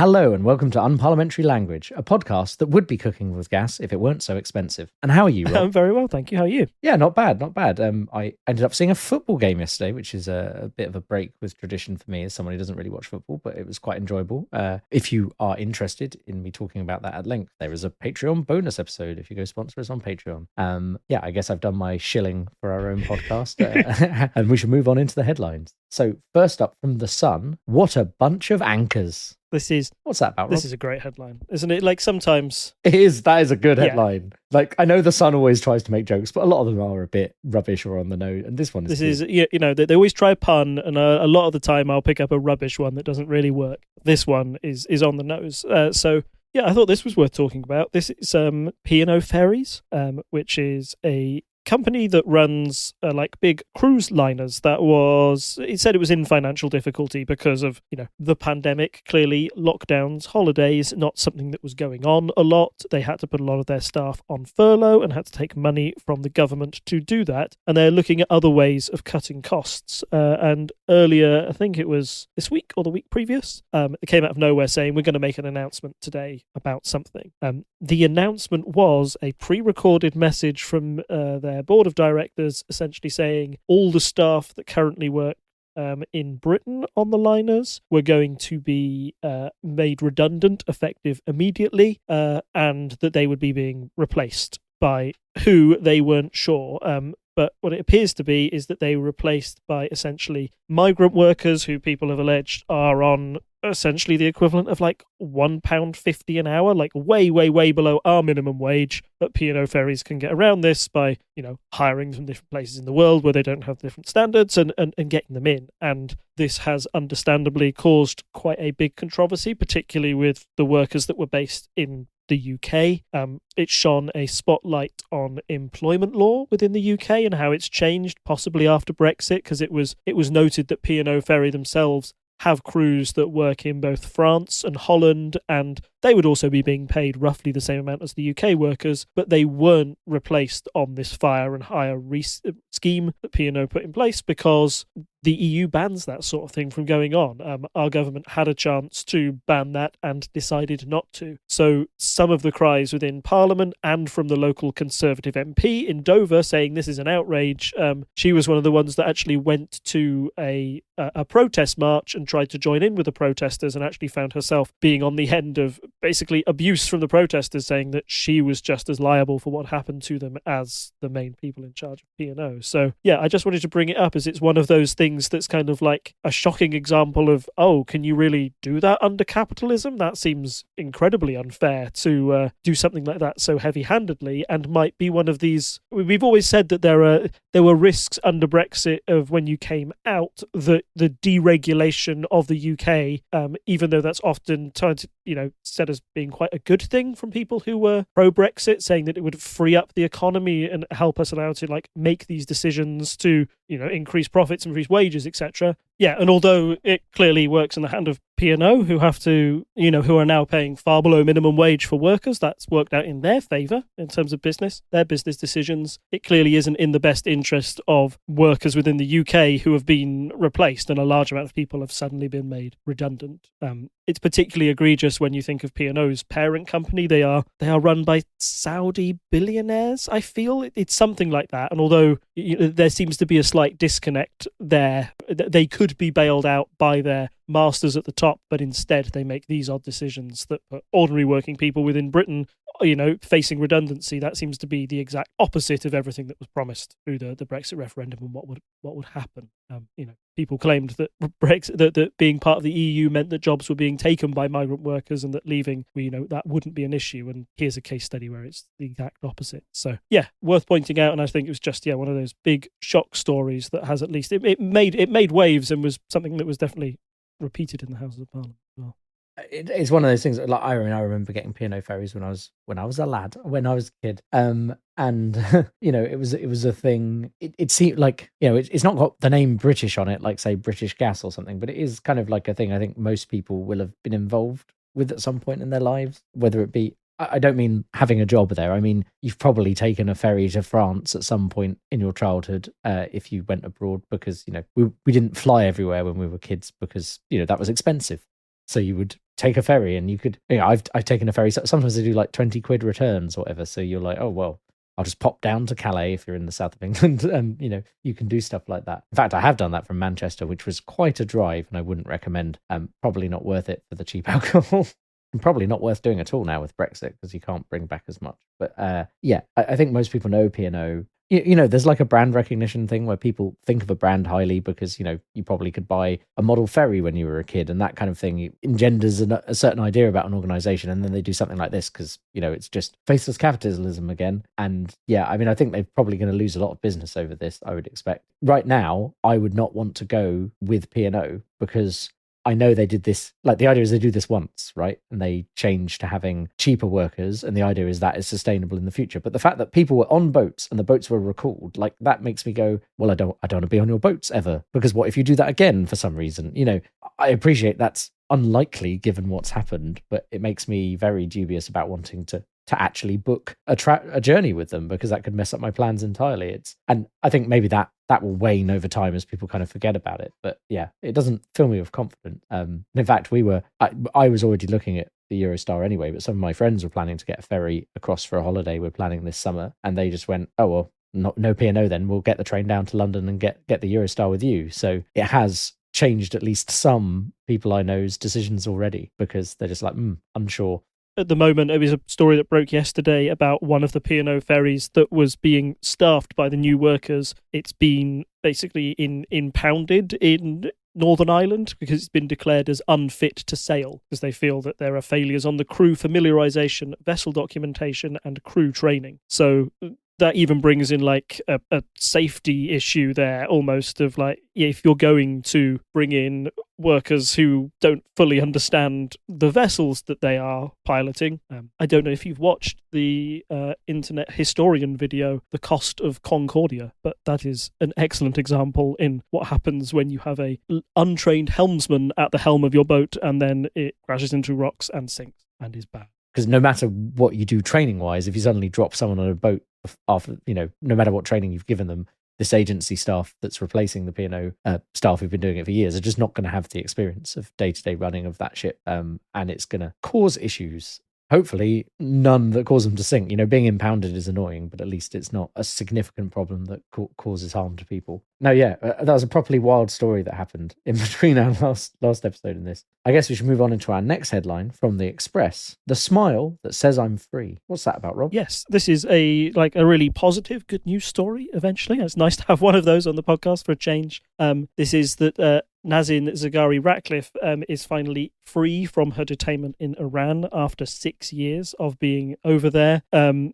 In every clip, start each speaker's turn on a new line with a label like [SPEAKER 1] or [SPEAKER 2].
[SPEAKER 1] Hello and welcome to Unparliamentary Language, a podcast that would be cooking with gas if it weren't so expensive. And how are you, Rob?
[SPEAKER 2] I'm very well, thank you. How are you?
[SPEAKER 1] Yeah, not bad, not bad. I ended up seeing a football game yesterday, which is a bit of a break with tradition for me as someone who doesn't really watch football, but it was quite enjoyable. If you are interested in me talking about that at length, there is a Patreon bonus episode if you go sponsor us on Patreon. Yeah, I guess I've done my shilling for our own podcast, and we should move on into the headlines. So first up from The Sun, what a bunch of anchors.
[SPEAKER 2] What's
[SPEAKER 1] that about, Rob?
[SPEAKER 2] This is a great headline, isn't it? Like sometimes...
[SPEAKER 1] That is a good headline. Yeah. Like, I know The Sun always tries to make jokes, but a lot of them are a bit rubbish or on the nose, and this one is
[SPEAKER 2] they always try a pun, and a lot of the time I'll pick up a rubbish one that doesn't really work. This one is on the nose. So, yeah, I thought this was worth talking about. This is P&O Ferries, which is a company that runs like big cruise liners. It said it was in financial difficulty because of the pandemic. Clearly lockdowns, holidays, not something that was going on a lot. They had to put a lot of their staff on furlough and had to take money from the government to do that, and they're looking at other ways of cutting costs. And earlier, I think it was this week or the week previous, it came out of nowhere saying we're going to make an announcement today about something. The announcement was a pre-recorded message from their board of directors essentially saying all the staff that currently work in Britain on the liners were going to be made redundant effective immediately, and that they would be being replaced by who they weren't sure. But what it appears to be is that they were replaced by essentially migrant workers who people have alleged are on essentially the equivalent of like £1.50 an hour, like way, way, way below our minimum wage. But P&O Ferries can get around this by, hiring from different places in the world where they don't have different standards and getting them in. And this has understandably caused quite a big controversy, particularly with the workers that were based in the UK. It shone a spotlight on employment law within the UK and how it's changed, possibly after Brexit, because it was noted that P&O Ferry themselves have crews that work in both France and Holland, and they would also be being paid roughly the same amount as the UK workers, but they weren't replaced on this fire and hire scheme that P&O put in place because the EU bans that sort of thing from going on. Our government had a chance to ban that and decided not to. So some of the cries within Parliament and from the local Conservative MP in Dover saying this is an outrage, she was one of the ones that actually went to a protest march and tried to join in with the protesters and actually found herself being on the end of basically abuse from the protesters, saying that she was just as liable for what happened to them as the main people in charge of P&O. So yeah, I just wanted to bring it up as it's one of those things that's kind of like a shocking example of, can you really do that under capitalism? That seems incredibly unfair to do something like that so heavy-handedly, and might be one of these. We've always said that there were risks under Brexit of when you came out, that the deregulation of the UK, even though that's often said as being quite a good thing from people who were pro-Brexit, saying that it would free up the economy and help us allow to make these decisions to increase profits, increase wages, etc. Yeah, and although it clearly works in the hand of P&O, who have to, who are now paying far below minimum wage for workers, that's worked out in their favour in terms of their business decisions. It clearly isn't in the best interest of workers within the UK who have been replaced, and a large amount of people have suddenly been made redundant. It's particularly egregious when you think of P&O's parent company. They are run by Saudi billionaires, I feel. It's something like that. And although there seems to be a slight disconnect there, they could be bailed out by their masters at the top, but instead they make these odd decisions that put ordinary working people within Britain facing redundancy. That seems to be the exact opposite of everything that was promised through the Brexit referendum and what would happen. People claimed that Brexit, that being part of the EU meant that jobs were being taken by migrant workers and that leaving, that wouldn't be an issue. And here's a case study where it's the exact opposite. So yeah, worth pointing out. And I think it was just one of those big shock stories that has at least it made waves and was something that was definitely repeated in the Houses of Parliament as well.
[SPEAKER 1] It's one of those things. Like I remember getting P&O Ferries when I was a lad, when I was a kid, and it was a thing. It seemed like it's not got the name British on it, like say British Gas or something, but it is kind of like a thing I think most people will have been involved with at some point in their lives, whether it be. I don't mean having a job there. I mean, you've probably taken a ferry to France at some point in your childhood if you went abroad, because we didn't fly everywhere when we were kids because that was expensive. So you would take a ferry, and you could, I've taken a ferry. Sometimes they do like 20 quid returns or whatever. So you're like, oh, well, I'll just pop down to Calais if you're in the south of England, and you can do stuff like that. In fact, I have done that from Manchester, which was quite a drive, and I wouldn't recommend. Probably not worth it for the cheap alcohol. And probably not worth doing at all now with Brexit, because you can't bring back as much. But I think most people know P&O. There's like a brand recognition thing where people think of a brand highly because, you probably could buy a model ferry when you were a kid, and that kind of thing engenders a certain idea about an organization. And then they do something like this because, it's just faceless capitalism again. And I think they're probably going to lose a lot of business over this, I would expect. Right now, I would not want to go with P&O because I know they did this, like the idea is they do this once, right? And they change to having cheaper workers. And the idea is that is sustainable in the future. But the fact that people were on boats and the boats were recalled, like that makes me go, well, I don't want to be on your boats ever. Because what if you do that again for some reason? I appreciate that's unlikely given what's happened, but it makes me very dubious about wanting to actually book a journey with them, because that could mess up my plans entirely. And I think maybe that will wane over time as people kind of forget about it. But it doesn't fill me with confidence. And in fact, I was already looking at the Eurostar anyway, but some of my friends were planning to get a ferry across for a holiday. We're planning this summer, and they just went, oh, well, no P&O then. We'll get the train down to London and get the Eurostar with you. So it has changed at least some people I know's decisions already, because they're just like, unsure.
[SPEAKER 2] At the moment, it was a story that broke yesterday about one of the P&O ferries that was being staffed by the new workers. It's been basically impounded in Northern Ireland because it's been declared as unfit to sail, because they feel that there are failures on the crew familiarisation, vessel documentation and crew training. So that even brings in like a safety issue there, almost, of like, if you're going to bring in workers who don't fully understand the vessels that they are piloting. I don't know if you've watched the internet historian video, The Cost of Concordia, but that is an excellent example in what happens when you have a untrained helmsman at the helm of your boat and then it crashes into rocks and sinks and is bad.
[SPEAKER 1] Because no matter what you do training wise, if you suddenly drop someone on a boat after, no matter what training you've given them, this agency staff that's replacing the P&O staff who've been doing it for years are just not going to have the experience of day-to-day running of that ship. And it's going to cause issues. Hopefully none that cause them to sink. Being impounded is annoying, but at least it's not a significant problem that causes harm to people. No, that was a properly wild story that happened in between our last episode and this. I guess we should move on into our next headline from the Express. The smile that says I'm free. What's that about, Rob?
[SPEAKER 2] Yes, this is a really positive, good news story, eventually. It's nice to have one of those on the podcast for a change. This is that Nazin Zaghari Ratcliffe is finally free from her detainment in Iran after 6 years of being over there.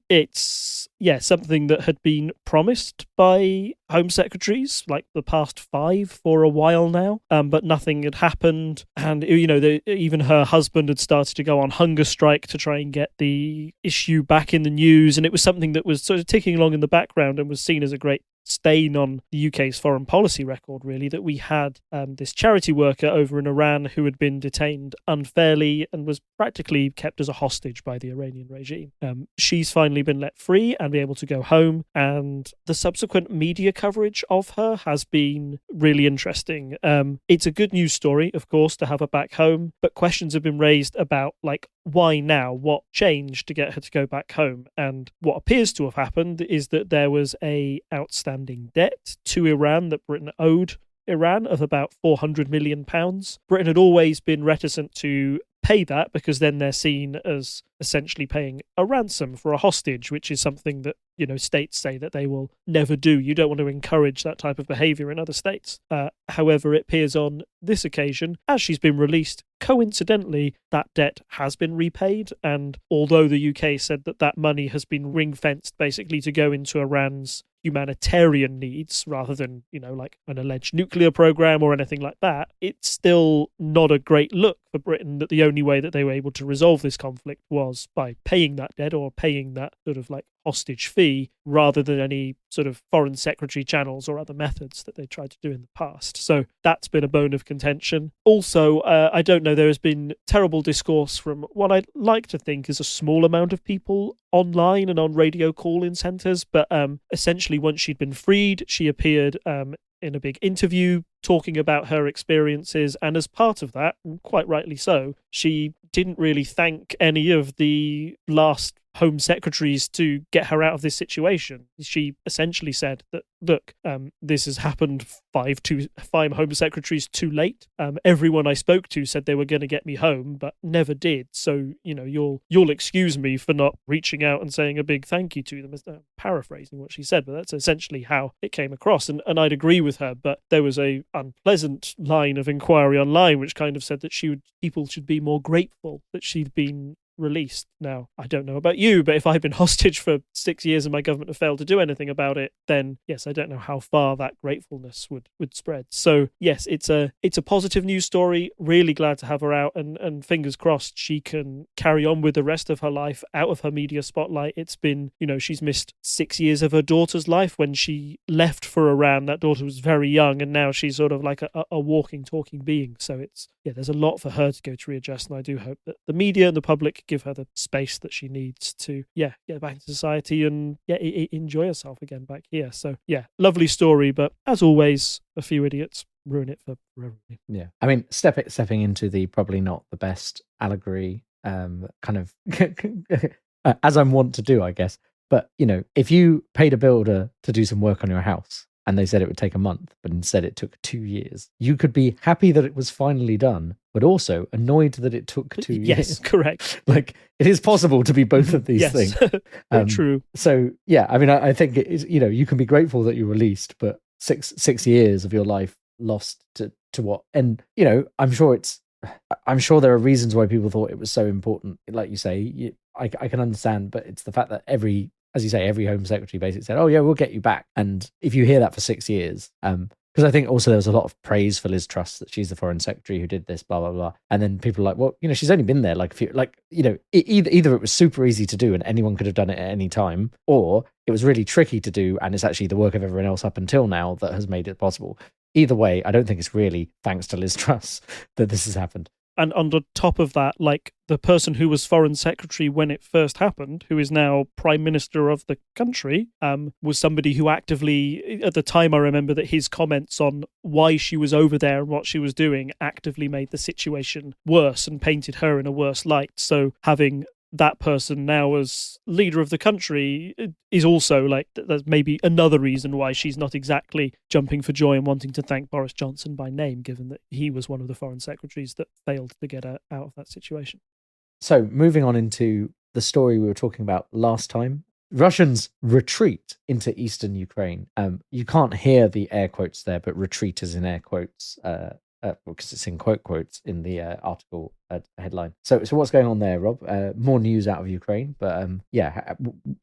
[SPEAKER 2] It's something that had been promised by Home Secretaries, like the past 5 for a while now, but nothing had happened. And, even her husband had started to go on hunger strike to try and get the issue back in the news. And it was something that was sort of ticking along in the background and was seen as a great stain on the UK's foreign policy record, really, that we had this charity worker over in Iran who had been detained unfairly and was practically kept as a hostage by the Iranian regime. She's finally been let free and be able to go home, and the subsequent media coverage of her has been really interesting. It's a good news story, of course, to have her back home, but questions have been raised about, like, why now? What changed to get her to go back home? And what appears to have happened is that there was a outstanding debt to Iran that Britain owed Iran of about £400 million. Britain had always been reticent to pay that because then they're seen as essentially paying a ransom for a hostage, which is something that, states say that they will never do. You don't want to encourage that type of behaviour in other states. However, it appears on this occasion, as she's been released, coincidentally, that debt has been repaid. And although the UK said that money has been ring-fenced basically to go into Iran's humanitarian needs rather than, like an alleged nuclear program or anything like that, it's still not a great look for Britain that the only way that they were able to resolve this conflict was by paying that debt or paying that sort of like hostage fee rather than any sort of foreign secretary channels or other methods that they tried to do in the past. So that's been a bone of contention. Also, I don't know, there has been terrible discourse from what I'd like to think is a small amount of people online and on radio call-in centres, but essentially once she'd been freed, she appeared in a big interview talking about her experiences, and as part of that, quite rightly so, she didn't really thank any of the last Home Secretaries to get her out of this situation. She essentially said that, look, this has happened five Home Secretaries too late. Everyone I spoke to said they were going to get me home, but never did. So, you'll excuse me for not reaching out and saying a big thank you to them. Paraphrasing what she said, but that's essentially how it came across. And I'd agree with her, but there was a unpleasant line of inquiry online which kind of said that people should be more grateful that she'd been released. Now, I don't know about you, but if I've been hostage for 6 years and my government have failed to do anything about it, then yes, I don't know how far that gratefulness would spread. So yes, it's a positive news story. Really glad to have her out, and fingers crossed she can carry on with the rest of her life out of her media spotlight. It's been, she's missed 6 years of her daughter's life. When she left for Iran, that daughter was very young, and now she's sort of like a walking, talking being. So there's a lot for her to go to readjust, and I do hope that the media and the public give her the space that she needs to get back into society and enjoy herself again back here. So lovely story, but as always, a few idiots ruin it for everybody.
[SPEAKER 1] Yeah, I mean, stepping into the probably not the best allegory, kind of as I'm wont to do, I guess. But if you paid a builder to do some work on your house, and they said it would take a month, but instead it took 2 years, you could be happy that it was finally done, but also annoyed that it took 2 years.
[SPEAKER 2] Yes, correct.
[SPEAKER 1] Like, it is possible to be both of these things.
[SPEAKER 2] Very true.
[SPEAKER 1] So, I mean, I think it is, you can be grateful that you're released, but six years of your life lost to what? And, I'm sure there are reasons why people thought it was so important. Like you say, I can understand, but it's the fact that as you say, every Home Secretary basically said, oh yeah, we'll get you back. And if you hear that for 6 years, because I think also there was a lot of praise for Liz Truss, that she's the Foreign Secretary who did this, blah, blah, blah. And then people are like, well, she's only been there like a few, either it was super easy to do and anyone could have done it at any time, or it was really tricky to do and it's actually the work of everyone else up until now that has made it possible. Either way, I don't think it's really thanks to Liz Truss that this has happened.
[SPEAKER 2] And on the top of that, like, the person who was Foreign Secretary when it first happened, who is now Prime Minister of the country, was somebody who actively, at the time I remember that his comments on why she was over there and what she was doing actively made the situation worse and painted her in a worse light. So having that person now as leader of the country is also that's maybe another reason why she's not exactly jumping for joy and wanting to thank Boris Johnson by name, given that he was one of the foreign secretaries that failed to get her out of that situation.
[SPEAKER 1] So moving on into the story we were talking about last time, Russians retreat into eastern Ukraine. You can't hear the air quotes there, but retreat is in air quotes, because it's in quotes in the article headline. So what's going on there, Rob? More news out of Ukraine, but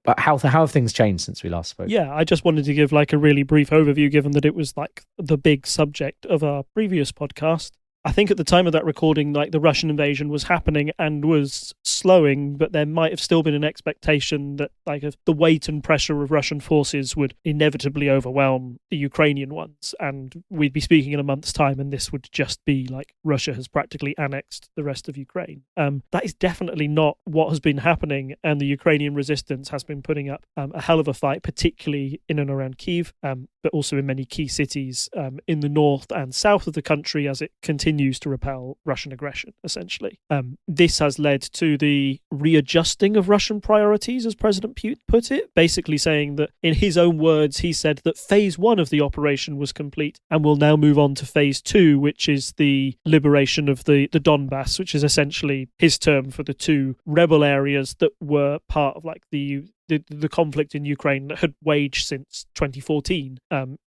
[SPEAKER 1] but how have things changed since we last spoke?
[SPEAKER 2] Yeah, I just wanted to give a really brief overview, given that it was the big subject of our previous podcast. I think at the time of that recording, the Russian invasion was happening and was slowing, but there might have still been an expectation that the weight and pressure of Russian forces would inevitably overwhelm the Ukrainian ones, and we'd be speaking in a month's time, and this would just be Russia has practically annexed the rest of Ukraine. That is definitely not what has been happening, and the Ukrainian resistance has been putting up a hell of a fight, particularly in and around Kyiv, but also in many key cities in the north and south of the country as it continues to repel Russian aggression, essentially. This has led to the readjusting of Russian priorities, as President Putin put it, basically saying that, in his own words, he said that phase 1 of the operation was complete and will now move on to phase 2, which is the liberation of the Donbass, which is essentially his term for the two rebel areas that were part of the conflict in Ukraine that had waged since 2014.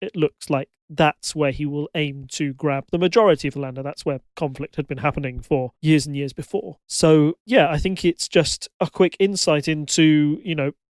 [SPEAKER 2] It looks like that's where he will aim to grab the majority of the land, and that's where conflict had been happening for years and years before. So, I think it's just a quick insight into,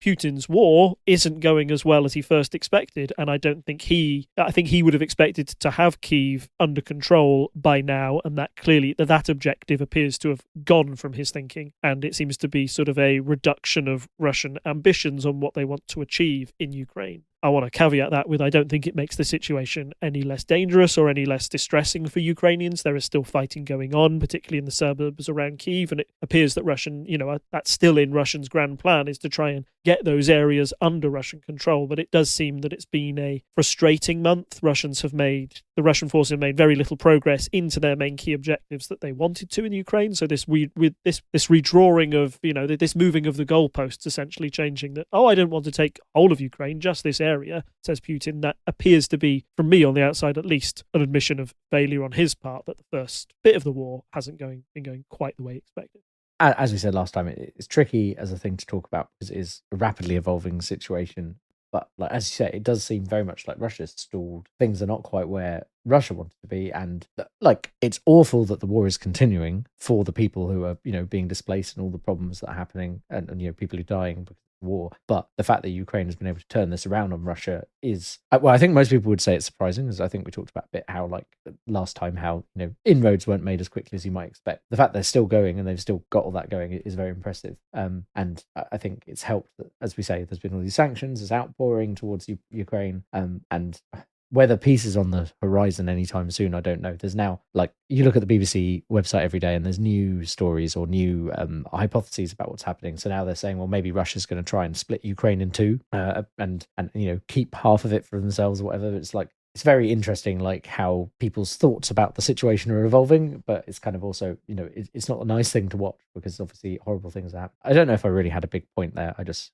[SPEAKER 2] Putin's war isn't going as well as he first expected, and I think he would have expected to have Kyiv under control by now, and that clearly that objective appears to have gone from his thinking, and it seems to be sort of a reduction of Russian ambitions on what they want to achieve in Ukraine. I want to caveat that with I don't think it makes the situation any less dangerous or any less distressing for Ukrainians. There is still fighting going on, particularly in the suburbs around Kyiv, and it appears that that's still in Russians' grand plan, is to try and get those areas under Russian control. But it does seem that it's been a frustrating month. The Russian forces have made very little progress into their main key objectives that they wanted to in Ukraine. So this redrawing of, this moving of the goalposts, essentially changing that, I don't want to take whole of Ukraine, just this area, says Putin. That appears to be, from me on the outside at least, an admission of failure on his part, that the first bit of the war hasn't been going quite the way expected.
[SPEAKER 1] As we said last time, it's tricky as a thing to talk about because it is a rapidly evolving situation. But as you say, it does seem very much like Russia's stalled. Things are not quite where Russia wanted to be, and it's awful that the war is continuing for the people who are being displaced and all the problems that are happening, and people who are dying because of the war. But the fact that Ukraine has been able to turn this around on Russia is, I think most people would say it's surprising, as I think we talked about a bit how last time how inroads weren't made as quickly as you might expect. The fact they're still going and they've still got all that going is very impressive. And I think it's helped that, as we say, there's been all these sanctions, there's outpouring towards Ukraine, and whether peace is on the horizon anytime soon, I don't know. There's now, you look at the BBC website every day and there's new stories or new hypotheses about what's happening. So now they're saying, well, maybe Russia's going to try and split Ukraine in two and keep half of it for themselves or whatever. It's very interesting, how people's thoughts about the situation are evolving, but it's kind of also, it's not a nice thing to watch because obviously horrible things happen. I don't know if I really had a big point there. It's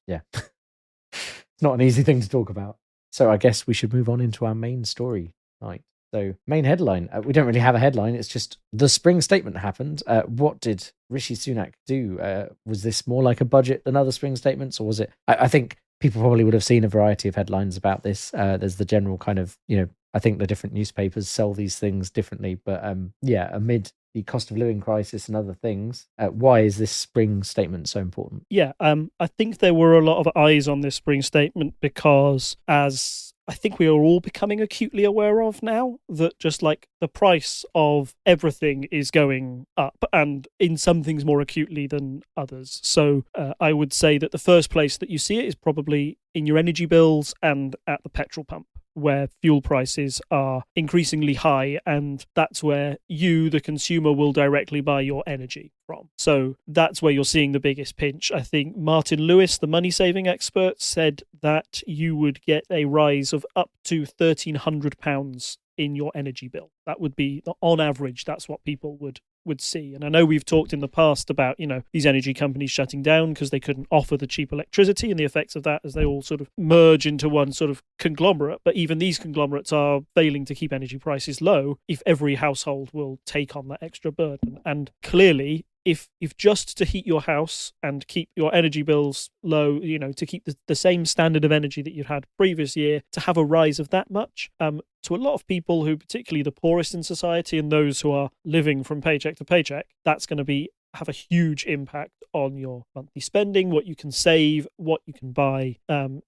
[SPEAKER 1] not an easy thing to talk about. So I guess we should move on into our main story tonight. So main headline, we don't really have a headline. It's just the spring statement happened. What did Rishi Sunak do? Was this more like a budget than other spring statements, or was it? I think people probably would have seen a variety of headlines about this. There's the general kind of, I think the different newspapers sell these things differently. But amid the cost of living crisis and other things, why is this spring statement so important?
[SPEAKER 2] Yeah, I think there were a lot of eyes on this spring statement because, as I think we are all becoming acutely aware of now, that just the price of everything is going up, and in some things more acutely than others. So I would say that the first place that you see it is probably in your energy bills and at the petrol pump, where fuel prices are increasingly high, and that's where you, the consumer, will directly buy your energy from. So that's where you're seeing the biggest pinch. I think Martin Lewis, the money-saving expert, said that you would get a rise of up to £1,300 in your energy bill. That would be, on average, that's what people would see. And I know we've talked in the past about, these energy companies shutting down because they couldn't offer the cheap electricity and the effects of that as they all sort of merge into one sort of conglomerate. But even these conglomerates are failing to keep energy prices low if every household will take on that extra burden. And clearly, if just to heat your house and keep your energy bills low, to keep the same standard of energy that you'd had previous year, to have a rise of that much, to a lot of people who, particularly the poorest in society and those who are living from paycheck to paycheck, that's going to have a huge impact on your monthly spending, what you can save, what you can buy.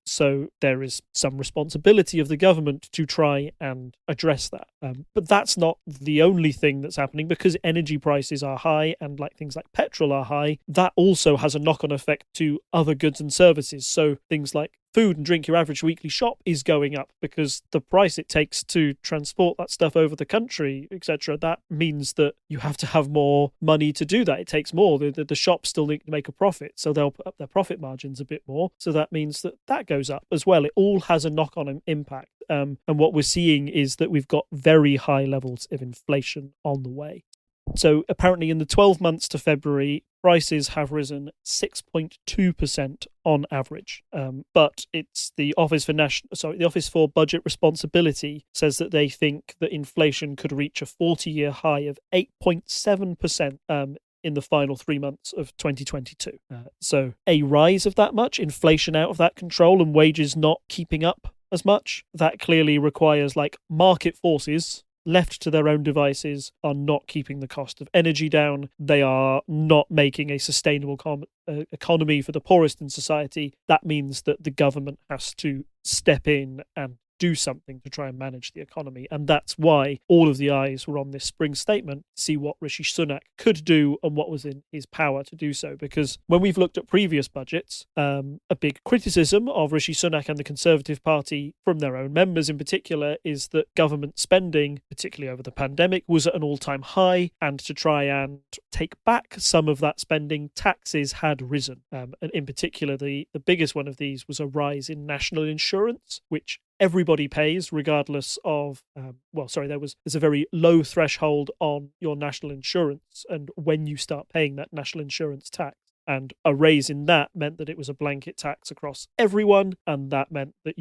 [SPEAKER 2] So there is some responsibility of the government to try and address that. But that's not the only thing that's happening, because energy prices are high and things like petrol are high. That also has a knock-on effect to other goods and services. So things like food and drink, your average weekly shop is going up because the price it takes to transport that stuff over the country, etc. That means that you have to have more money to do that. It takes more. The shops still need to make a profit, so they'll put up their profit margins a bit more. So that means that goes up as well. It all has a knock-on impact. And what we're seeing is that we've got very high levels of inflation on the way. So apparently in the 12 months to February, prices have risen 6.2% on average. But it's the Office for Budget Responsibility says that they think that inflation could reach a 40-year high of 8.7% in the final 3 months of 2022. So a rise of that much, inflation out of that control, and wages not keeping up as much, that clearly requires market forces left to their own devices are not keeping the cost of energy down. They are not making a sustainable economy for the poorest in society. That means that the government has to step in and do something to try and manage the economy. And that's why all of the eyes were on this spring statement to see what Rishi Sunak could do and what was in his power to do so. Because when we've looked at previous budgets, a big criticism of Rishi Sunak and the Conservative Party from their own members in particular is that government spending, particularly over the pandemic, was at an all-time high, and to try and take back some of that spending, taxes had risen. And in particular, the biggest one of these was a rise in national insurance, which everybody pays regardless of there's a very low threshold on your national insurance and when you start paying that national insurance tax. And a raise in that meant that it was a blanket tax across everyone, and that meant that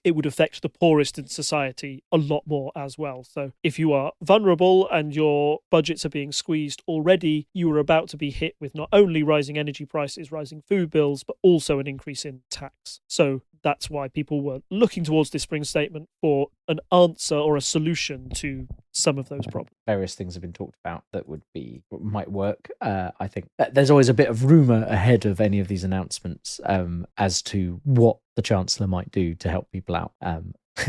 [SPEAKER 2] it would affect the poorest in society a lot more as well. So if you are vulnerable and your budgets are being squeezed already, you are about to be hit with not only rising energy prices, rising food bills, but also an increase in tax. So that's why people were looking towards this spring statement for an answer or a solution to some of those problems.
[SPEAKER 1] Various things have been talked about that might work. I think there's always a bit of rumour ahead of any of these announcements as to what the Chancellor might do to help people out.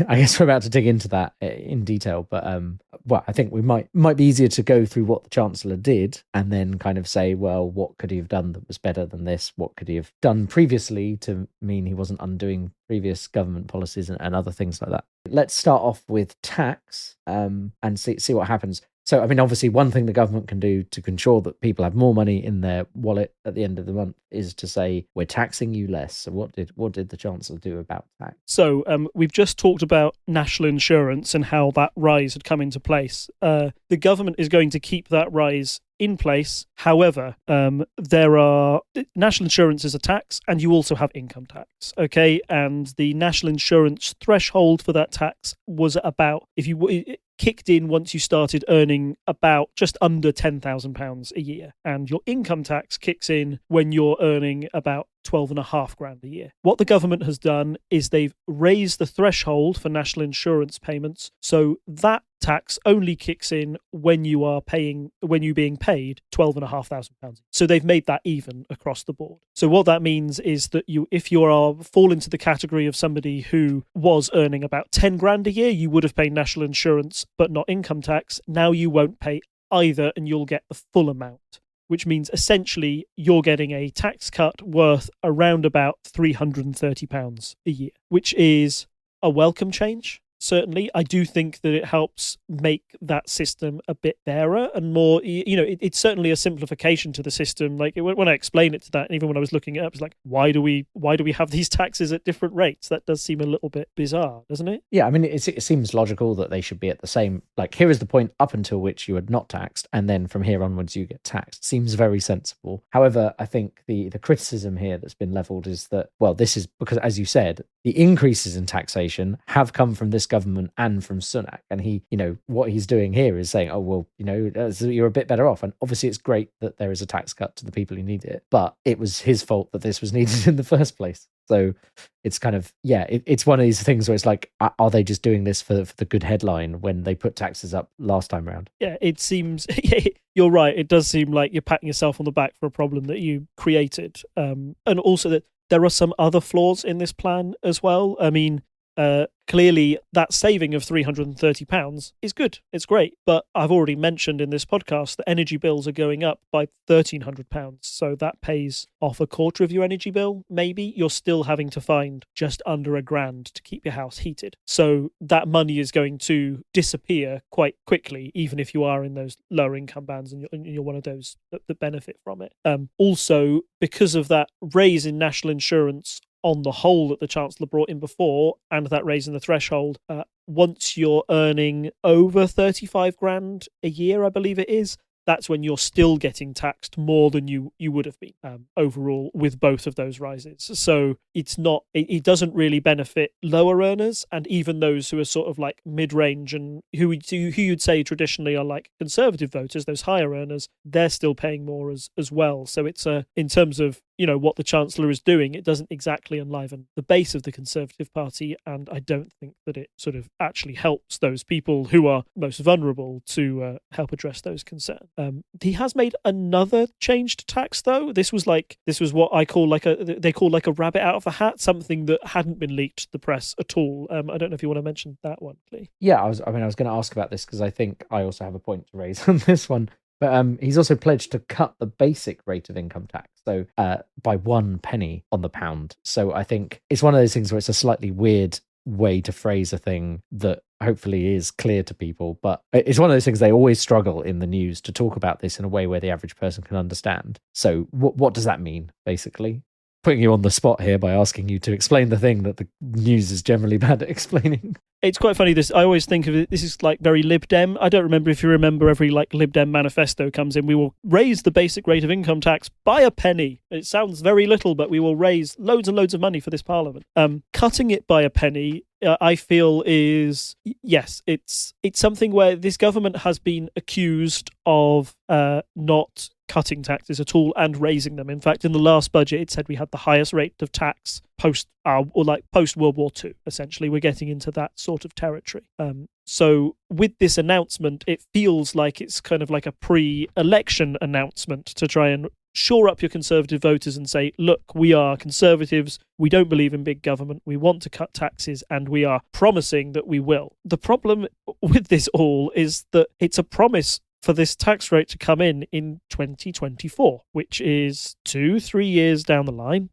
[SPEAKER 1] I guess we're about to dig into that in detail, but I think we might be easier to go through what the Chancellor did and then kind of say, well, what could he have done that was better than this? What could he have done previously to mean he wasn't undoing previous government policies and other things like that? Let's start off with tax and see what happens. So, I mean, obviously, one thing the government can do to ensure that people have more money in their wallet at the end of the month is to say, we're taxing you less. So what did the Chancellor do about tax?
[SPEAKER 2] So we've just talked about national insurance and how that rise had come into place. The government is going to keep that rise in place. However, there are national insurance is a tax, and you also have income tax. Okay, and the national insurance threshold for that tax was about it kicked in once you started earning about just under £10,000 a year, and your income tax kicks in when you're earning about 12.5 grand a year. What the government has done is they've raised the threshold for national insurance payments, so that tax only kicks in when you're being paid £12,500. So they've made that even across the board. So what that means is that if you fall into the category of somebody who was earning about 10 grand a year, you would have paid national insurance but not income tax. Now you won't pay either, and you'll get the full amount, which means essentially you're getting a tax cut worth around about £330 a year, which is a welcome change. Certainly, I do think that it helps make that system a bit fairer and more, it's certainly a simplification to the system. Like when I explain it to that, and even when I was looking it up, it's like, why do we have these taxes at different rates? That does seem a little bit bizarre, doesn't it?
[SPEAKER 1] Yeah, I mean, it seems logical that they should be at the same, like, here is the point up until which you are not taxed, and then from here onwards you get taxed. Seems very sensible. However, I think the criticism here that's been levelled is that, well, this is because, as you said, the increases in taxation have come from this government and from Sunak, and he, what he's doing here is saying, oh, well, you're a bit better off, and obviously it's great that there is a tax cut to the people who need it, but it was his fault that this was needed in the first place. So it's kind of, it's one of these things where it's like, are they just doing this for the good headline when they put taxes up last time around?
[SPEAKER 2] Yeah, it seems, you're right, it does seem like you're patting yourself on the back for a problem that you created, and also that there are some other flaws in this plan as well. I mean, clearly that saving of £330 is good. It's great. But I've already mentioned in this podcast that energy bills are going up by £1,300. So that pays off a quarter of your energy bill, maybe. You're still having to find just under £1,000 to keep your house heated. So that money is going to disappear quite quickly, even if you are in those lower income bands and you're one of those that benefit from it. Also, because of that raise in national insurance on the whole that the Chancellor brought in before, and that raising the threshold, once you're earning over 35 grand a year, I believe it is, that's when you're still getting taxed more than you would have been overall with both of those rises. So it doesn't really benefit lower earners, and even those who are sort of like mid-range and who you'd say traditionally are like conservative voters, those higher earners, they're still paying more as well. So it's in terms of what the Chancellor is doing, it doesn't exactly enliven the base of the Conservative Party, and I don't think that it sort of actually helps those people who are most vulnerable to help address those concerns. He has made another change to tax, though. This was what I call like a rabbit out of the hat, something that hadn't been leaked to the press at all. I don't know if you want to mention that one, Clee.
[SPEAKER 1] Yeah, I was going to ask about this because I think I also have a point to raise on this one. But he's also pledged to cut the basic rate of income tax, so by 1 penny on the pound. So I think it's one of those things where it's a slightly weird way to phrase a thing that hopefully is clear to people. But it's one of those things they always struggle in the news to talk about this in a way where the average person can understand. So what does that mean, basically? Putting you on the spot here by asking you to explain the thing that the news is generally bad at explaining.
[SPEAKER 2] It's quite funny. I always think of it. This is like very Lib Dem. I don't remember if you remember every like Lib Dem manifesto comes in. We will raise the basic rate of income tax by a penny. It sounds very little, but we will raise loads and loads of money for this parliament. Cutting it by a penny, I feel is yes. It's something where this government has been accused of not cutting taxes at all and raising them. In fact, in the last budget, it said we had the highest rate of tax post World War II. Essentially, we're getting into that sort of territory. So with this announcement, it feels like it's kind of like a pre-election announcement to try and shore up your Conservative voters and say, look, we are Conservatives, we don't believe in big government, we want to cut taxes, and we are promising that we will. The problem with this all is that it's a promise for this tax rate to come in 2024, which is 2-3 years down the line.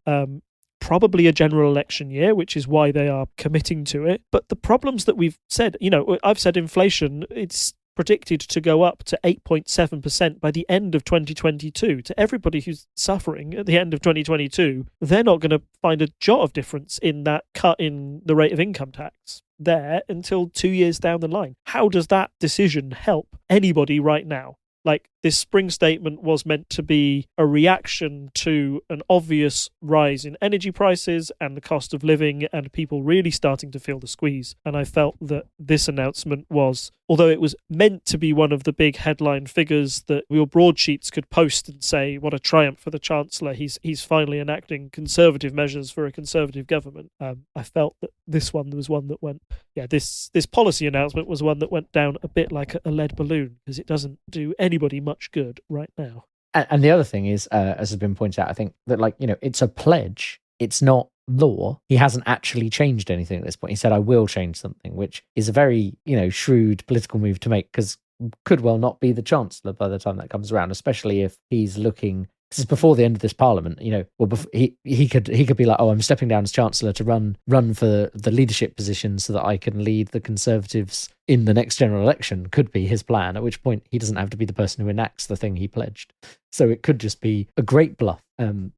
[SPEAKER 2] Probably a general election year, which is why they are committing to it. But the problems that we've said, I've said inflation, it's predicted to go up to 8.7% by the end of 2022. To everybody who's suffering at the end of 2022, they're not going to find a jot of difference in that cut in the rate of income tax there until 2 years down the line. How does that decision help anybody right now? Like, this spring statement was meant to be a reaction to an obvious rise in energy prices and the cost of living and people really starting to feel the squeeze. And I felt that this announcement was, although it was meant to be one of the big headline figures that your broadsheets could post and say, what a triumph for the Chancellor, he's finally enacting Conservative measures for a Conservative government. I felt that this one was one that went, this policy announcement was one that went down a bit like a lead balloon, because it doesn't do anybody much good right now.
[SPEAKER 1] And the other thing is, as has been pointed out, I think that it's a pledge. It's not law. He hasn't actually changed anything at this point. He said, I will change something, which is a very, shrewd political move to make, because could well not be the Chancellor by the time that comes around, especially if he's looking. This is before the end of this parliament, he could be like, oh, I'm stepping down as Chancellor to run for the leadership position so that I can lead the Conservatives in the next general election, could be his plan, at which point he doesn't have to be the person who enacts the thing he pledged. So it could just be a great bluff.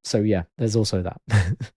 [SPEAKER 1] So yeah, there's also that,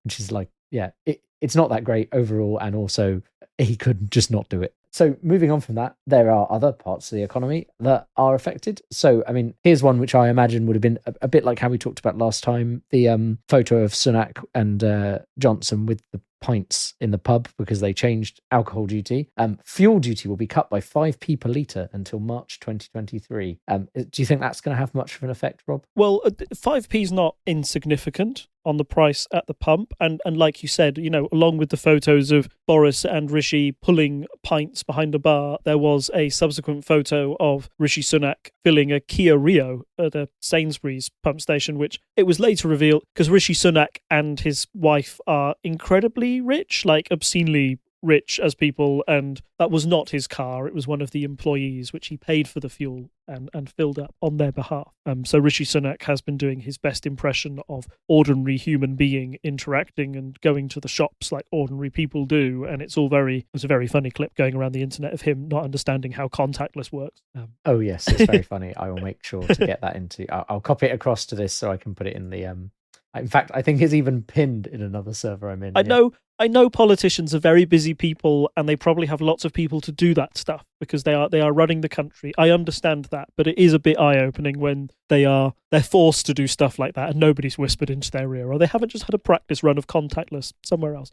[SPEAKER 1] which is like, it's not that great overall, and also he could just not do it. So moving on from that, there are other parts of the economy that are affected. So, I mean, here's one which I imagine would have been a bit like how we talked about last time, the photo of Sunak and Johnson with the pints in the pub because they changed alcohol duty. Fuel duty will be cut by 5p per litre until March 2023. Do you think that's going to have much of an effect, Rob?
[SPEAKER 2] Well, 5p is not insignificant on the price at the pump, and like you said, along with the photos of Boris and Rishi pulling pints behind a bar, there was a subsequent photo of Rishi Sunak filling a Kia Rio at a Sainsbury's pump station, which it was later revealed, because Rishi Sunak and his wife are incredibly rich, like obscenely rich as people, and that was not his car. It was one of the employees, which he paid for the fuel and filled up on their behalf. So Rishi Sunak has been doing his best impression of ordinary human being interacting and going to the shops like ordinary people do, and it's a very funny clip going around the internet of him not understanding how contactless works.
[SPEAKER 1] Oh yes, it's very funny. I will make sure to get that into. I'll copy it across to this so I can put it in the. In fact, I think it's even pinned in another server I'm in.
[SPEAKER 2] I know. I know politicians are very busy people, and they probably have lots of people to do that stuff because they are running the country. I understand that, but it is a bit eye-opening when they're forced to do stuff like that and nobody's whispered into their ear, or they haven't just had a practice run of contactless somewhere else.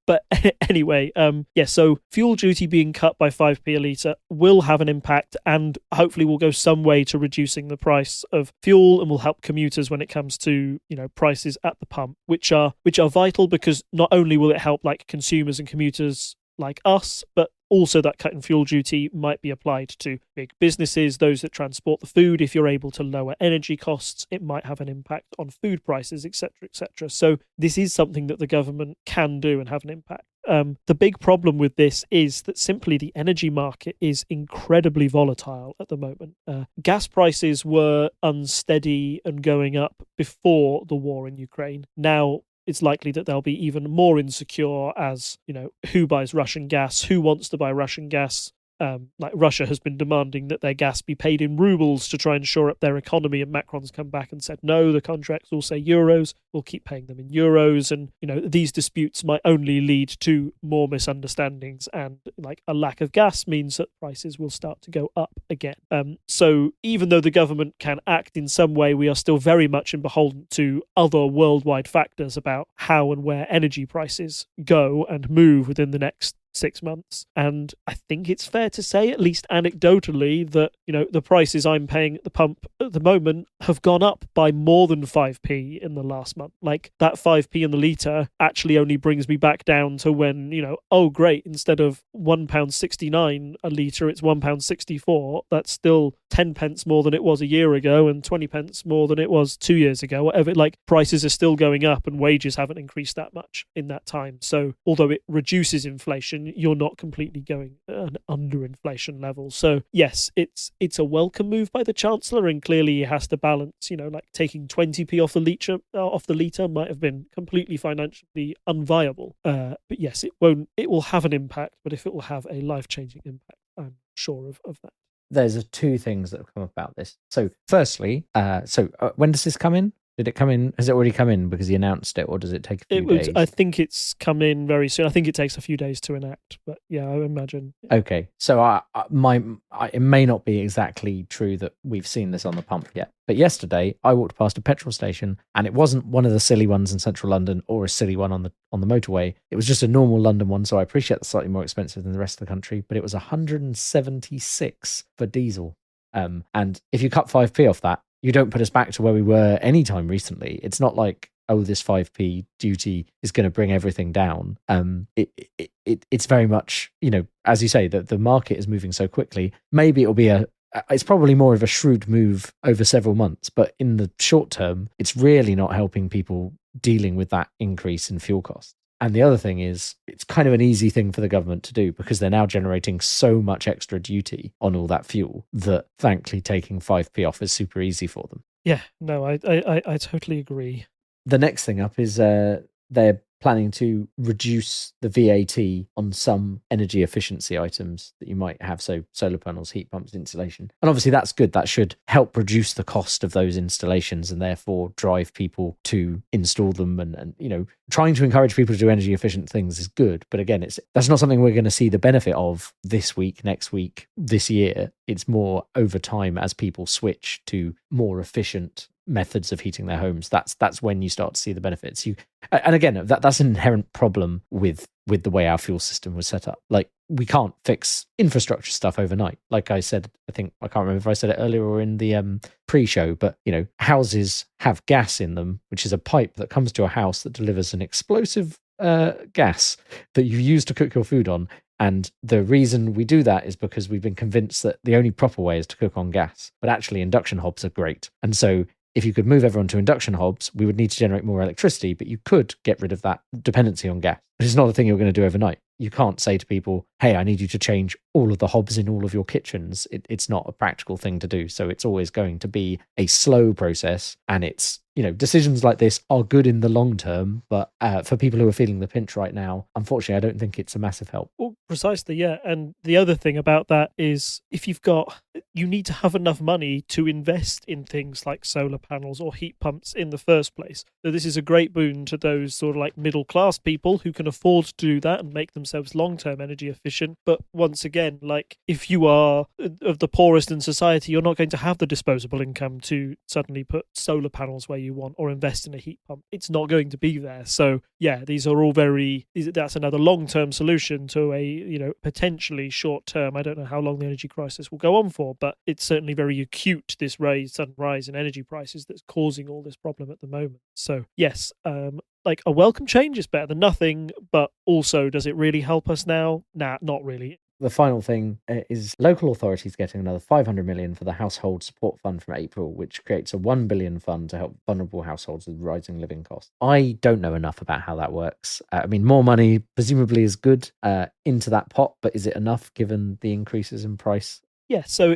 [SPEAKER 2] But anyway, so fuel duty being cut by 5p a litre will have an impact, and hopefully will go some way to reducing the price of fuel, and will help commuters when it comes to, prices at the pump, which are vital, because not only will it help like consumers and commuters like us, but also that cut in fuel duty might be applied to big businesses, those that transport the food. If you're able to lower energy costs, it might have an impact on food prices, etc., etc. So this is something that the government can do and have an impact. The big problem with this is that simply the energy market is incredibly volatile at the moment. Gas prices were unsteady and going up before the war in Ukraine. Now it's likely that they'll be even more insecure as, who buys Russian gas, who wants to buy Russian gas. Like Russia has been demanding that their gas be paid in rubles to try and shore up their economy, and Macron's come back and said, no, the contracts will say euros, we'll keep paying them in euros. And, these disputes might only lead to more misunderstandings, and like a lack of gas means that prices will start to go up again. So even though the government can act in some way, we are still very much beholden to other worldwide factors about how and where energy prices go and move within the next 6 months. And I think it's fair to say, at least anecdotally, that the prices I'm paying at the pump at the moment have gone up by more than 5p in the last month. Like that 5p in the litre actually only brings me back down to when, oh great, instead of £1.69 a litre, it's £1.64. That's still 10 pence more than it was a year ago, and 20 pence more than it was 2 years ago. Whatever, like prices are still going up, and wages haven't increased that much in that time. So although it reduces inflation, you're not completely going an under inflation level. So yes, it's a welcome move by the Chancellor, and clearly he has to balance, like taking 20p off the litre might have been completely financially unviable. But yes, it will have an impact, but if it will have a life-changing impact, I'm sure of that.
[SPEAKER 1] There's two things that have come about this. So firstly, when does this come in? Did it come in? Has it already come in because he announced it, or does it take a few days?
[SPEAKER 2] I think it's come in very soon. I think it takes a few days to enact, but yeah, I imagine.
[SPEAKER 1] Okay, so it may not be exactly true that we've seen this on the pump yet. But yesterday, I walked past a petrol station, and it wasn't one of the silly ones in central London or a silly one on the motorway. It was just a normal London one, so I appreciate it's slightly more expensive than the rest of the country. But it was 176 for diesel, and if you cut 5p off that, you don't put us back to where we were anytime recently. It's not like, oh, this 5p duty is going to bring everything down. It's very much, as you say, that the market is moving so quickly. Maybe it'll be it's probably more of a shrewd move over several months, but in the short term, it's really not helping people dealing with that increase in fuel costs. And the other thing is, it's kind of an easy thing for the government to do because they're now generating so much extra duty on all that fuel that, thankfully, taking 5p off is super easy for them.
[SPEAKER 2] Yeah, no, I totally agree.
[SPEAKER 1] The next thing up is they're planning to reduce the VAT on some energy efficiency items that you might have, so solar panels, heat pumps, insulation. And obviously that's good. That should help reduce the cost of those installations and therefore drive people to install them. And trying to encourage people to do energy efficient things is good. But again, that's not something we're going to see the benefit of this week, next week, this year. It's more over time as people switch to more efficient methods of heating their homes. That's when you start to see the benefits. And again, that's an inherent problem with the way our fuel system was set up. Like, we can't fix infrastructure stuff overnight. Like I said, I can't remember if I said it earlier or in the pre-show, but houses have gas in them, which is a pipe that comes to a house that delivers an explosive gas that you use to cook your food on. And the reason we do that is because we've been convinced that the only proper way is to cook on gas. But actually, induction hobs are great. And so if you could move everyone to induction hobs, we would need to generate more electricity, but you could get rid of that dependency on gas. But it's not a thing you're going to do overnight. You can't say to people, hey, I need you to change all of the hobs in all of your kitchens. It's not a practical thing to do. So it's always going to be a slow process, and it's decisions like this are good in the long term, but for people who are feeling the pinch right now, unfortunately, I don't think it's a massive help.
[SPEAKER 2] Well, precisely, yeah. And the other thing about that is if you need to have enough money to invest in things like solar panels or heat pumps in the first place. So this is a great boon to those sort of like middle class people who can afford to do that and make themselves long-term energy efficient. But once again, like if you are of the poorest in society, you're not going to have the disposable income to suddenly put solar panels where you want or invest in a heat pump. It's not going to be there. So yeah, these are all that's another long-term solution to a potentially short-term. I don't know how long the energy crisis will go on for, but it's certainly very acute, this sudden rise in energy prices that's causing all this problem at the moment. So yes, like a welcome change is better than nothing, but also does it really help us now? Nah, not really.
[SPEAKER 1] The final thing is local authorities getting another 500 million for the Household Support Fund from April, which creates a 1 billion fund to help vulnerable households with rising living costs. I don't know enough about how that works. I mean, more money presumably is good into that pot, but is it enough given the increases in price?
[SPEAKER 2] Yeah, so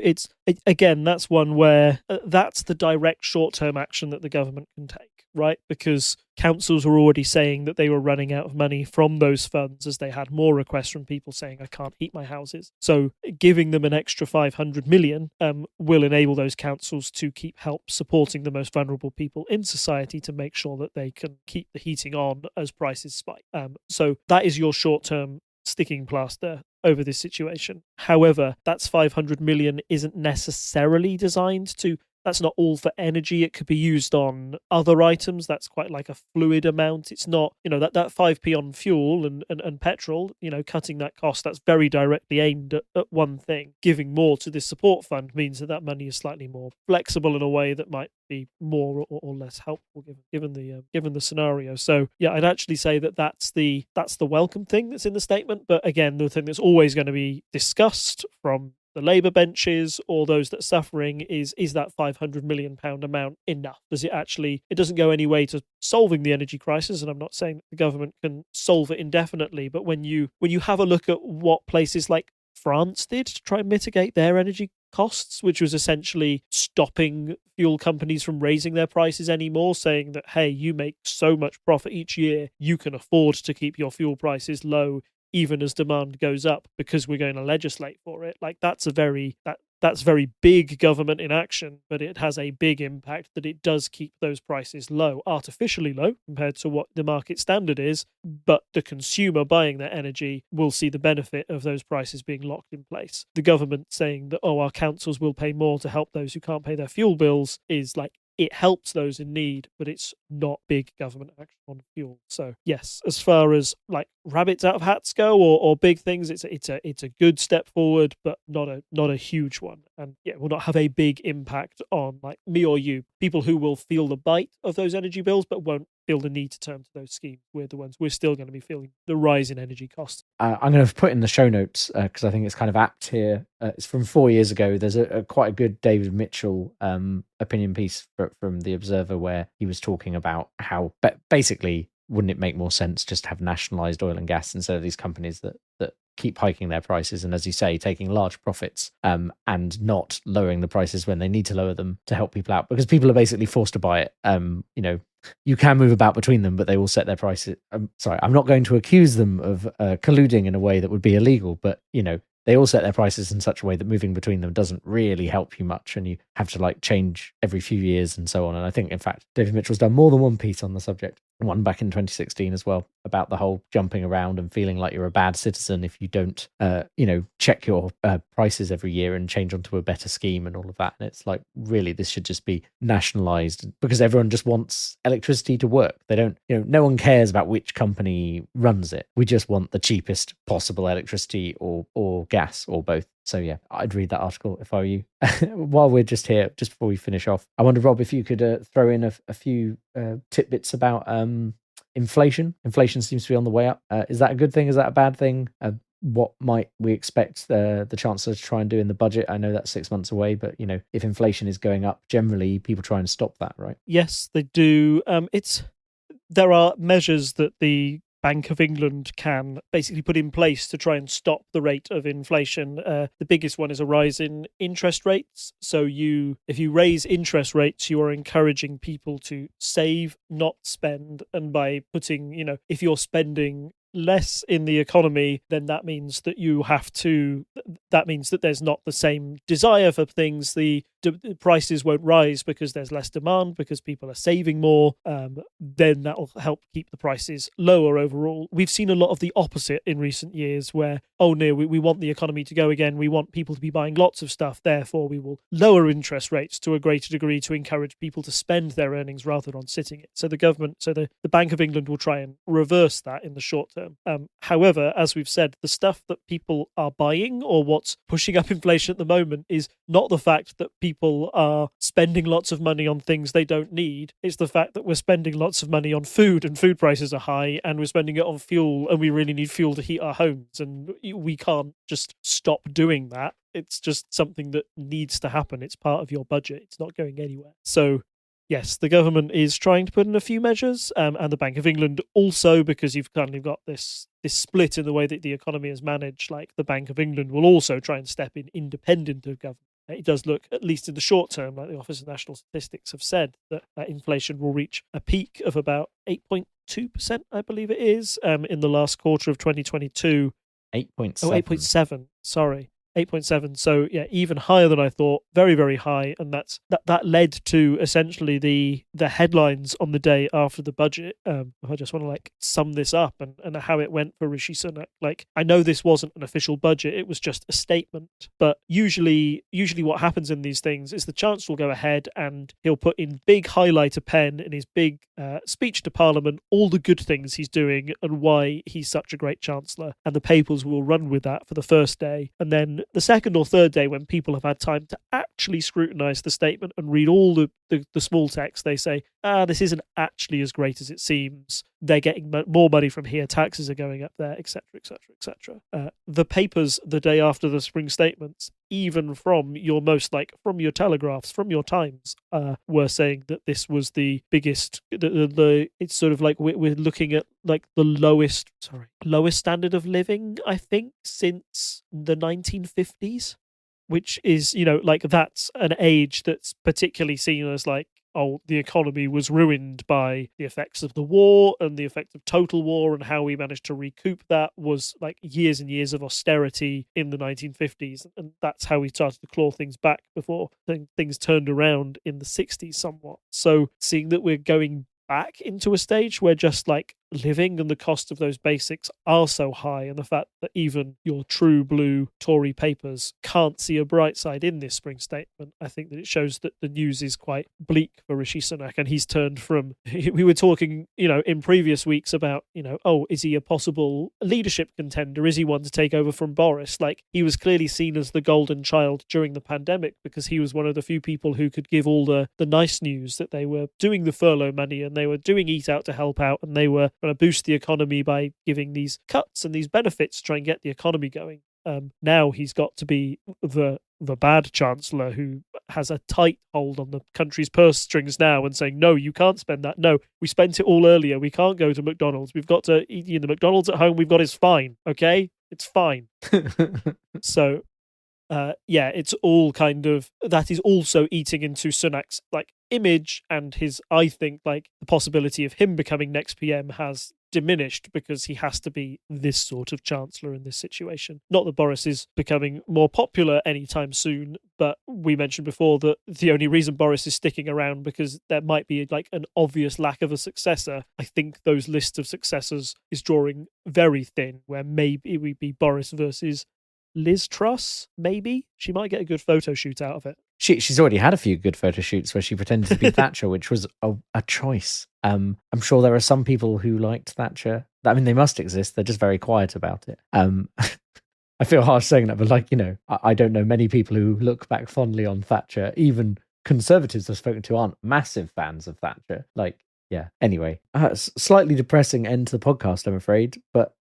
[SPEAKER 2] again, that's one where that's the direct short-term action that the government can take, right? Because councils were already saying that they were running out of money from those funds as they had more requests from people saying, I can't heat my houses. So giving them an extra 500 million will enable those councils to keep help supporting the most vulnerable people in society to make sure that they can keep the heating on as prices spike. So that is your short-term sticking plaster over this situation. However, that's 500 million isn't necessarily designed to, that's not all for energy. It could be used on other items. That's quite like a fluid amount. It's not, that 5p on fuel and petrol, cutting that cost, that's very directly aimed at one thing. Giving more to this support fund means that money is slightly more flexible in a way that might be more or less helpful given the scenario. So yeah, I'd actually say that's the welcome thing that's in the statement. But again, the thing that's always going to be discussed from the Labour benches or those that are suffering is that £500 million amount enough? Does it actually, it doesn't go any way to solving the energy crisis, and I'm not saying that the government can solve it indefinitely, but when you have a look at what places like France did to try and mitigate their energy costs, which was essentially stopping fuel companies from raising their prices anymore, saying that, hey, you make so much profit each year, you can afford to keep your fuel prices low even as demand goes up because we're going to legislate for it. Like that's very big government in action, but it has a big impact that it does keep those prices low, artificially low compared to what the market standard is, but the consumer buying that energy will see the benefit of those prices being locked in place. The government saying that, our councils will pay more to help those who can't pay their fuel bills is like, it helps those in need, but it's not big government action on fuel. So yes, as far as like rabbits out of hats go or big things, it's a good step forward, but not a huge one. And yeah, will not have a big impact on like me or you, people who will feel the bite of those energy bills, but won't feel the need to turn to those schemes. We're still going to be feeling the rise in energy costs.
[SPEAKER 1] I'm going to put in the show notes because I think it's kind of apt here. It's from 4 years ago. There's a quite a good David Mitchell opinion piece from The Observer where he was talking about how basically wouldn't it make more sense just to have nationalized oil and gas instead of these companies that keep hiking their prices and, as you say, taking large profits and not lowering the prices when they need to lower them to help people out, because people are basically forced to buy it. You can move about between them, but they will set their prices. Sorry, I'm not going to accuse them of colluding in a way that would be illegal, but they all set their prices in such a way that moving between them doesn't really help you much, and you have to like change every few years and so on. And I think, in fact, David Mitchell's done more than one piece on the subject, one back in 2016 as well, about the whole jumping around and feeling like you're a bad citizen if you don't, check your prices every year and change onto a better scheme and all of that. And it's like, really, this should just be nationalized because everyone just wants electricity to work. They don't, no one cares about which company runs it. We just want the cheapest possible electricity or gas or both. So yeah, I'd read that article if I were you. While we're just here, just before we finish off, I wonder, Rob, if you could throw in a few tidbits about inflation. Inflation seems to be on the way up. Is that a good thing? Is that a bad thing? What might we expect the Chancellor to try and do in the budget? I know that's 6 months away, but if inflation is going up, generally people try and stop that, right?
[SPEAKER 2] Yes, they do. There are measures that the Bank of England can basically put in place to try and stop the rate of inflation. The biggest one is a rise in interest rates. So if you raise interest rates, you are encouraging people to save, not spend. And by putting, if you're spending less in the economy, then that means that there's not the same desire for things. The prices won't rise because there's less demand, because people are saving more. Then that'll help keep the prices lower overall. We've seen a lot of the opposite in recent years where, we want the economy to go again. We want people to be buying lots of stuff. Therefore, we will lower interest rates to a greater degree to encourage people to spend their earnings rather than on sitting it. So the Bank of England will try and reverse that in the short term. However, as we've said, the stuff that people are buying, or what's pushing up inflation at the moment, is not the fact that people are spending lots of money on things they don't need. It's the fact that we're spending lots of money on food, and food prices are high, and we're spending it on fuel, and we really need fuel to heat our homes, and we can't just stop doing that. It's just something that needs to happen. It's part of your budget. It's not going anywhere. So yes, the government is trying to put in a few measures, and the Bank of England also, because you've kind of got this split in the way that the economy is managed. Like, the Bank of England will also try and step in independent of government. It does look, at least in the short term, like the Office of National Statistics have said, that inflation will reach a peak of about 8.2%, I believe it is, in the last quarter of 2022.
[SPEAKER 1] 8.7.
[SPEAKER 2] Oh, 8.7, sorry. 8.7. So yeah, even higher than I thought. Very, very high. And that led to essentially the headlines on the day after the budget. I just want to sum this up and how it went for Rishi Sunak. I know this wasn't an official budget, it was just a statement. But usually what happens in these things is the Chancellor will go ahead and he'll put in big highlighter pen in his big speech to Parliament all the good things he's doing and why he's such a great Chancellor. And the papers will run with that for the first day. And then the second or third day, when people have had time to actually scrutinise the statement and read all the small text, they say, this isn't actually as great as it seems. They're getting more money from here, taxes are going up there, etc., etc., etc. The papers the day after the spring statements, even from your from your Telegraphs, from your Times, were saying that this was the biggest. It's sort of like we're looking at the lowest standard of living, I think, since the 1950s, which is that's an age that's particularly seen as the economy was ruined by the effects of the war and the effect of total war, and how we managed to recoup that was years and years of austerity in the 1950s. And that's how we started to claw things back before things turned around in the 60s somewhat. So seeing that we're going back into a stage where just living and the cost of those basics are so high, and the fact that even your true blue Tory papers can't see a bright side in this spring statement, I think that it shows that the news is quite bleak for Rishi Sunak. And he's turned from, we were talking, in previous weeks about, is he a possible leadership contender? Is he one to take over from Boris? He was clearly seen as the golden child during the pandemic because he was one of the few people who could give all the nice news that they were doing the furlough money and they were doing Eat Out to help out, and they were going to boost the economy by giving these cuts and these benefits to try and get the economy going. Now he's got to be the bad Chancellor who has a tight hold on the country's purse strings now and saying, no, you can't spend that. No, we spent it all earlier. We can't go to McDonald's. We've got to eat in the McDonald's at home we've got is fine. Okay? It's fine. So it's all kind of, that is also eating into Sunak's image, and his, I think, the possibility of him becoming next PM has diminished because he has to be this sort of Chancellor in this situation. Not that Boris is becoming more popular anytime soon, but we mentioned before that the only reason Boris is sticking around because there might be an obvious lack of a successor. I think those lists of successors is drawing very thin, where maybe it would be Boris versus Liz Truss, maybe. She might get a good photo shoot out of it.
[SPEAKER 1] She's already had a few good photo shoots where she pretended to be Thatcher, which was a choice. I'm sure there are some people who liked Thatcher. I mean, they must exist. They're just very quiet about it. I feel harsh saying that, but I don't know many people who look back fondly on Thatcher. Even conservatives I've spoken to aren't massive fans of Thatcher. yeah. Anyway, slightly depressing end to the podcast, I'm afraid. But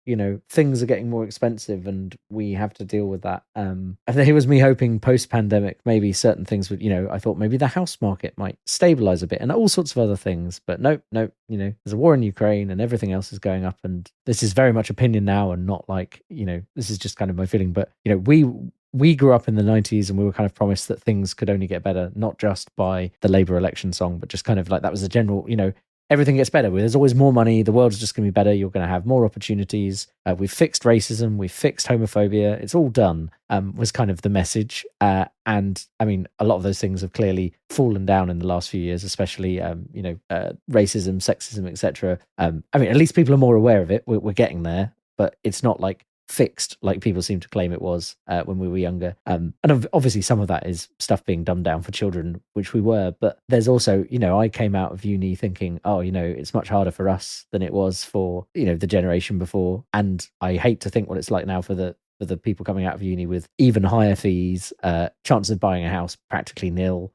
[SPEAKER 1] things are getting more expensive, and we have to deal with that. And here was me hoping post-pandemic, maybe certain things would. I thought maybe the house market might stabilize a bit, and all sorts of other things. But nope. There's a war in Ukraine, and everything else is going up. And this is very much opinion now, and not like this is just kind of my feeling. But we grew up in the 90s, and we were kind of promised that things could only get better, not just by the Labour election song, but just kind of like that was a general, everything gets better. There's always more money. The world is just going to be better. You're going to have more opportunities. We've fixed racism. We've fixed homophobia. It's all done, was kind of the message. And I mean, a lot of those things have clearly fallen down in the last few years, especially, racism, sexism, etc. I mean, at least people are more aware of it. We're getting there, but it's not like fixed like people seem to claim it was when we were younger, and obviously some of that is stuff being dumbed down for children, which we were, but there's also I came out of uni thinking it's much harder for us than it was for the generation before, and I hate to think what it's like now for the people coming out of uni with even higher fees, chances of buying a house practically nil.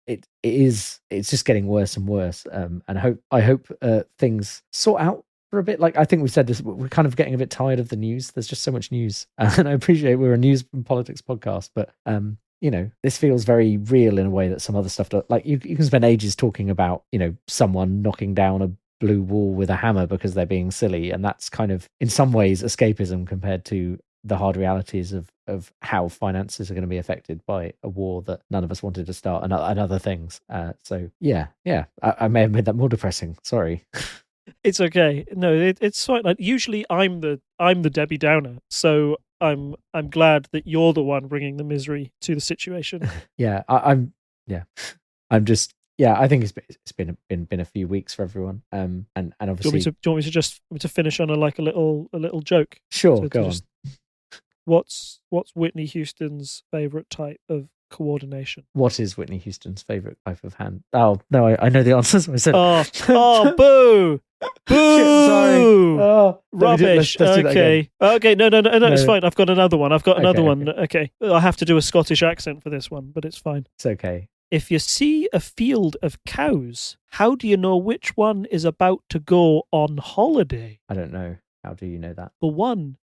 [SPEAKER 1] It's just getting worse and worse, and I hope things sort out for a bit. Like I think we've said this, we're kind of getting a bit tired of the news. There's just so much news, and I appreciate we're a news and politics podcast, but this feels very real in a way that some other stuff does. Like you can spend ages talking about someone knocking down a blue wall with a hammer because they're being silly, and that's kind of in some ways escapism compared to the hard realities of how finances are going to be affected by a war that none of us wanted to start, and other things. So yeah, I may have made that more depressing. Sorry.
[SPEAKER 2] It's okay. No, it's fine. Like, usually I'm the Debbie Downer, so I'm glad that you're the one bringing the misery to the situation.
[SPEAKER 1] Yeah, I'm just. Yeah, I think it's been a few weeks for everyone. And obviously,
[SPEAKER 2] do you want me to finish on a little joke?
[SPEAKER 1] Sure, go on.
[SPEAKER 2] What's Whitney Houston's favorite type of coordination?
[SPEAKER 1] What is Whitney Houston's favorite type of hand? Oh no, I know the answers. I said,
[SPEAKER 2] boo, boo.
[SPEAKER 1] Shit, sorry. Oh,
[SPEAKER 2] rubbish. Okay, no, it's fine. I've got another one. Okay, I have to do a Scottish accent for this one, but it's fine.
[SPEAKER 1] It's okay.
[SPEAKER 2] If you see a field of cows, how do you know which one is about to go on holiday?
[SPEAKER 1] I don't know. How do you know that?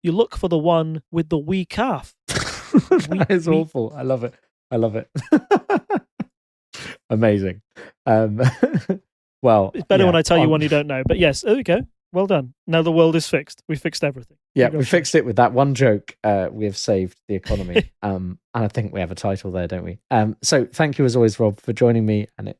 [SPEAKER 2] You look for the one with the wee calf.
[SPEAKER 1] That is awful. I love it. Amazing. Well,
[SPEAKER 2] it's better when I tell you one you don't know. But yes, there we go. Well done. Now the world is fixed. We fixed everything.
[SPEAKER 1] Yeah, we fixed it with that one joke. We have saved the economy. And I think we have a title there, don't we? So thank you as always, Rob, for joining me and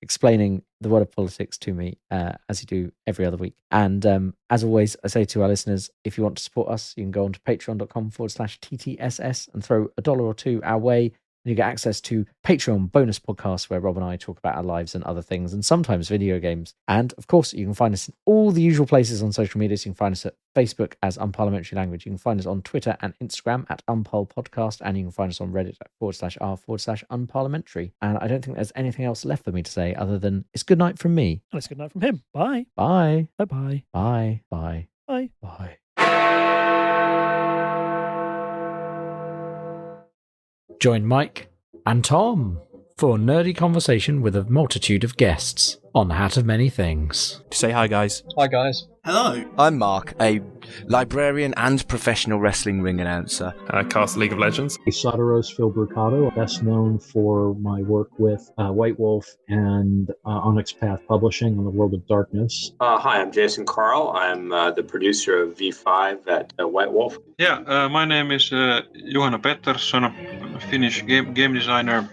[SPEAKER 1] explaining the world of politics to me, as you do every other week. And as always, I say to our listeners, if you want to support us, you can go on to patreon.com/TTSS and throw $1 or $2 our way. And you get access to Patreon bonus podcasts where Rob and I talk about our lives and other things, and sometimes video games. And of course, you can find us in all the usual places on social media. So you can find us at Facebook as Unparliamentary Language. You can find us on Twitter and Instagram at Unpol and you can find us on Reddit at /r/unparliamentary. And I don't think there's anything else left for me to say other than it's good night from me.
[SPEAKER 2] And it's good night from him. Bye.
[SPEAKER 1] Bye.
[SPEAKER 2] Bye-bye.
[SPEAKER 1] Bye. Bye.
[SPEAKER 2] Bye.
[SPEAKER 1] Bye. Join Mike and Tom for a nerdy conversation with a multitude of guests on the Hat of Many Things.
[SPEAKER 3] Say hi, guys.
[SPEAKER 4] Hi, guys.
[SPEAKER 5] Hello.
[SPEAKER 3] I'm Mark, a librarian and professional wrestling ring announcer.
[SPEAKER 6] Cast League of Legends.
[SPEAKER 4] Soteros Phil Brucato, best known for my work with White Wolf and Onyx Path Publishing on the World of Darkness.
[SPEAKER 7] Hi, I'm Jason Carl. I'm the producer of V5 at White Wolf.
[SPEAKER 8] Yeah, my name is Johanna Pettersson, a Finnish game designer.